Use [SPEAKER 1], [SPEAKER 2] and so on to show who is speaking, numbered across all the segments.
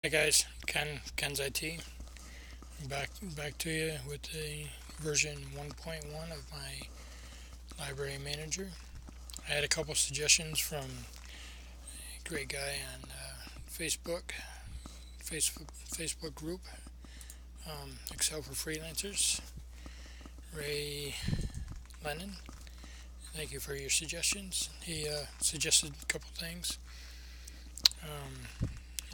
[SPEAKER 1] Hi guys, Ken's IT. Back to you with the version 1.1 of my library manager. I had a couple suggestions from a great guy on Facebook group, Excel for Freelancers, Ray Lennon. Thank you for your suggestions. He suggested a couple things.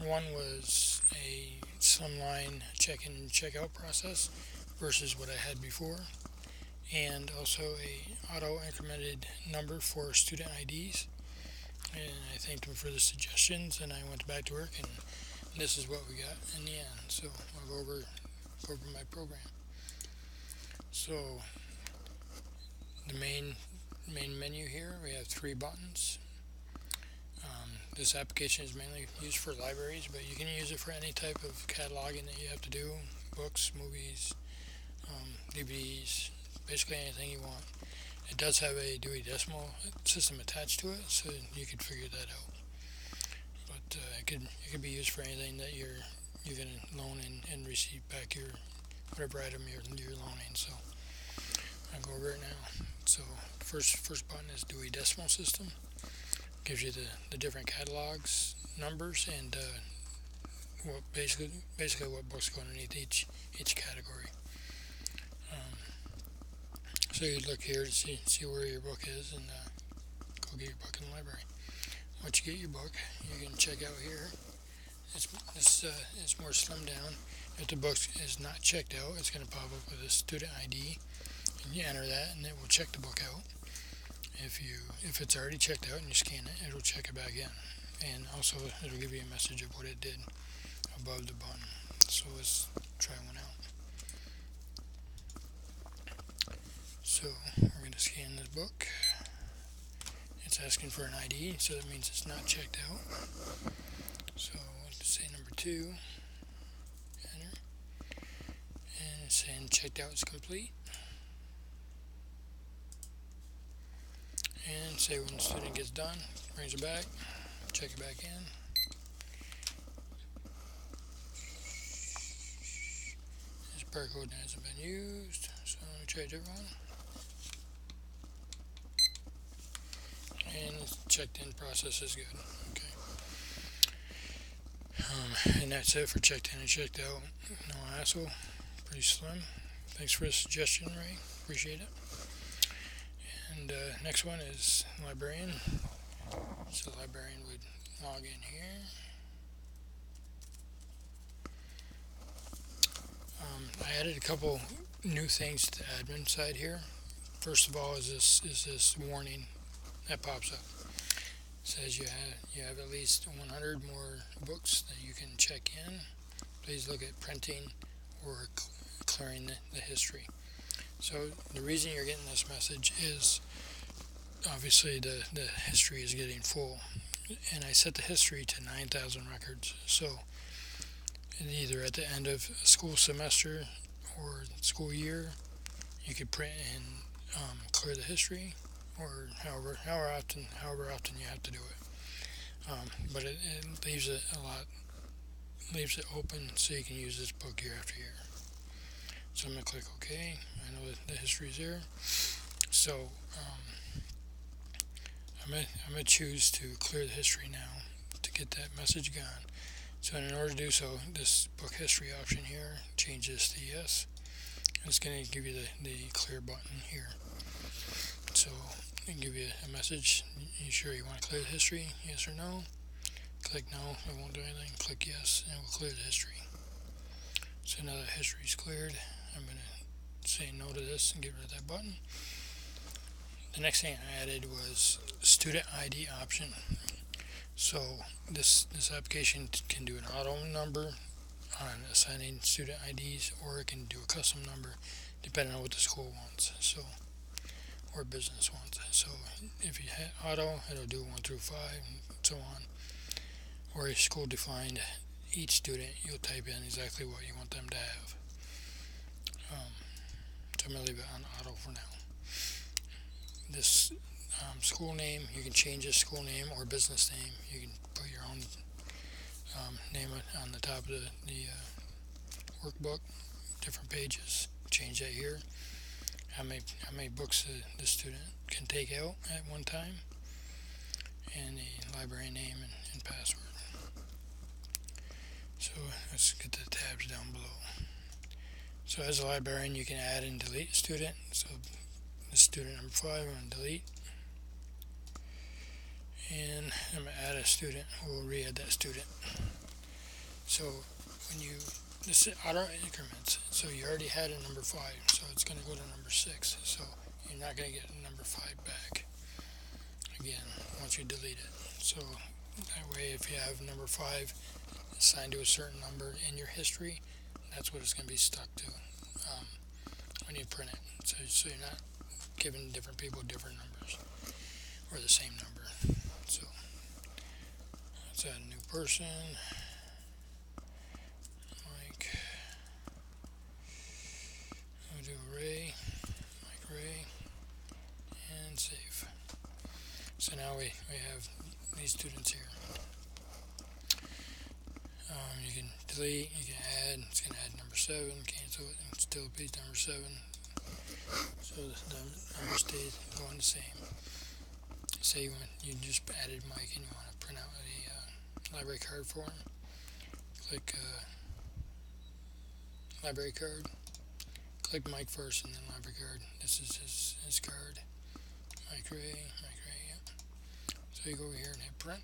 [SPEAKER 1] One was a slimline check-in and check-out process versus what I had before, and also a auto incremented number for student IDs. And I thanked him for the suggestions, and I went back to work, and this is what we got in the end. So I'll go over my program. So the main menu here, we have three buttons. This application is mainly used for libraries, but you can use it for any type of cataloging that you have to do: books, movies, DVDs, basically anything you want. It does have a Dewey Decimal System attached to it, so you could figure that out. But it could be used for anything that you're going to loan and receive back your whatever item you're loaning. So I'll go over it now. So first button is Dewey Decimal System. Gives you the different catalogs, numbers, and what basically what books go underneath each category. So you look here to see where your book is, and go get your book in the library. Once you get your book, you can check out here. It's more slimmed down. If the book is not checked out, it's going to pop up with a student ID, and you enter that, and it will check the book out. If it's already checked out and you scan it, it'll check it back in, and also it'll give you a message of what it did above the button. So let's try one out. So we're going to scan this book. It's asking for an ID, so that means it's not checked out. So let's say number 2, enter, and it's saying checked out is complete. And say when the student gets done, brings it back, check it back in. This barcode hasn't been used, so I'm going to try a different one. And it's checked in process is good. Okay. And that's it for checked in and checked out. No hassle. Pretty slim. Thanks for the suggestion, Ray. Appreciate it. And next one is librarian. So the librarian would log in here. I added a couple new things to the admin side here. First of all, is this warning that pops up. It says you have at least 100 more books that you can check in. Please look at printing or clearing the history. So the reason you're getting this message is obviously the history is getting full, and I set the history to 9,000 records. So either at the end of a school semester or school year, you could print and clear the history, or however often you have to do it. But it leaves leaves it open so you can use this book year after year. So I'm gonna click OK. I know that the history is there. So I'm gonna choose to clear the history now to get that message gone. So in order to do so, this book history option here changes to yes. It's going to give you the clear button here. So it can give you a message. You sure you want to clear the history? Yes or no? Click no, it won't do anything. Click yes, and it will clear the history. So now that history is cleared, I'm going to say no to this and get rid of that button. The next thing I added was student ID option. So this application can do an auto number on assigning student IDs, or it can do a custom number depending on what the school wants, so or business wants. So if you hit auto, it'll do 1 through 5 and so on. Or a school defined, each student you'll type in exactly what you want them to have. So I'm going to leave it on auto for now. This school name, you can change the school name or business name. You can put your own name on the top of the workbook, different pages. Change that here. How many books the student can take out at one time, and the library name and password. So let's get the tabs down below. So as a librarian, you can add and delete a student. So the student number 5, I'm going to delete. And I'm going to add a student. We'll re-add that student. So when this is auto increments. So you already had a number 5. So it's going to go to number 6. So you're not going to get number 5 back again once you delete it. So that way, if you have number 5 assigned to a certain number in your history, that's what it's going to be stuck to when you print it. So you're not giving different people different numbers or the same number. So let's add a new person. Mike. We'll do Ray. Mike Ray. And save. So now we have these students here. You can delete, you can add, it's going to add number 7, cancel it, and still be number 7. So the number stays going the same. Say you just added Mike and you want to print out a library card for him. Click library card. Click Mike first and then library card. This is his card. Mike Ray, yep. So you go over here and hit print.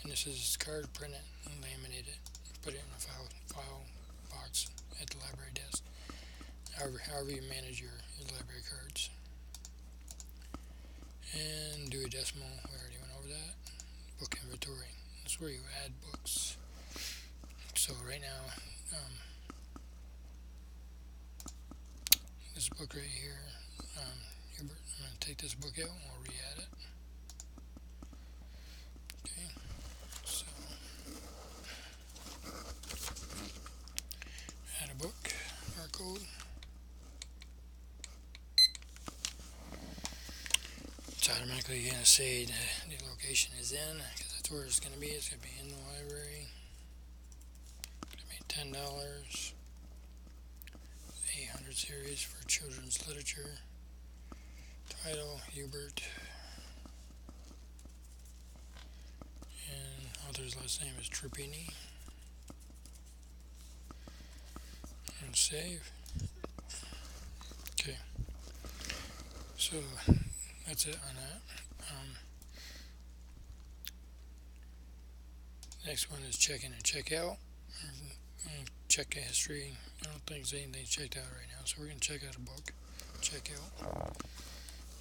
[SPEAKER 1] And this is his card, print it and laminate it. Put it in a file box at the library desk. However you manage your library cards. And do a decimal, we already went over that. Book inventory, that's where you add books. So right now, this book right here, Hubert, I'm going to take this book out and we'll re-add it. Okay, so add a book, barcode. It's automatically going to say the location is in, because that's where it's going to be. It's going to be in the library. It's going to be $10. 800 series for children's literature. Title, Hubert. And author's last name is Trupini. And save. Okay. So that's it on that. Next one is check in and check out. Check history. I don't think there's anything checked out right now, so we're going to check out a book. Check out.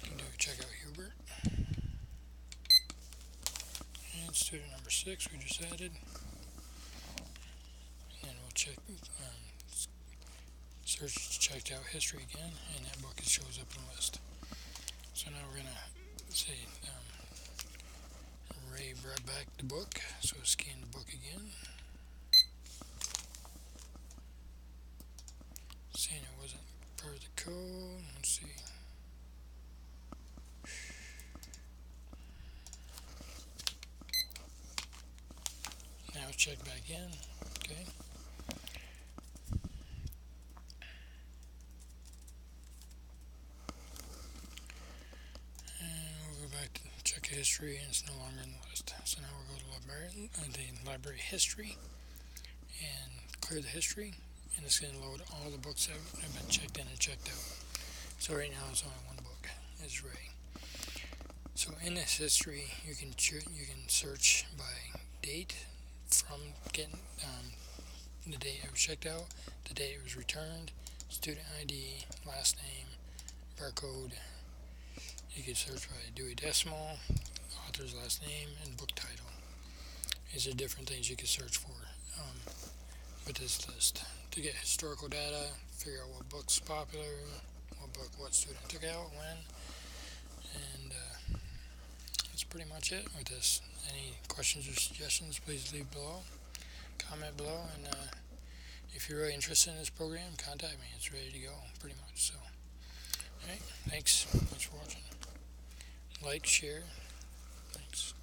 [SPEAKER 1] You can do check out Hubert. And student number 6 we just added. And then we'll check search checked out history again, and that book shows up in the list. So now we're going to say Ray brought back the book, so scan the book again. Seeing it wasn't part of the code, let's see. Now check back in, okay. Check history, and it's no longer in the list. So now we'll go to the library history and clear the history, and it's going to load all the books that have been checked in and checked out. So right now it's only one book, it's Ray. So in this history, you can search by date from getting the date it was checked out, the date it was returned, student ID, last name, barcode. You can search by Dewey Decimal, author's last name, and book title. These are different things you can search for with this list. To get historical data, figure out what book's popular, what student took out, when, and that's pretty much it with this. Any questions or suggestions, please leave below, comment below, and if you're really interested in this program, contact me. It's ready to go, pretty much. So, alright, thanks for watching. Like, share. Thanks.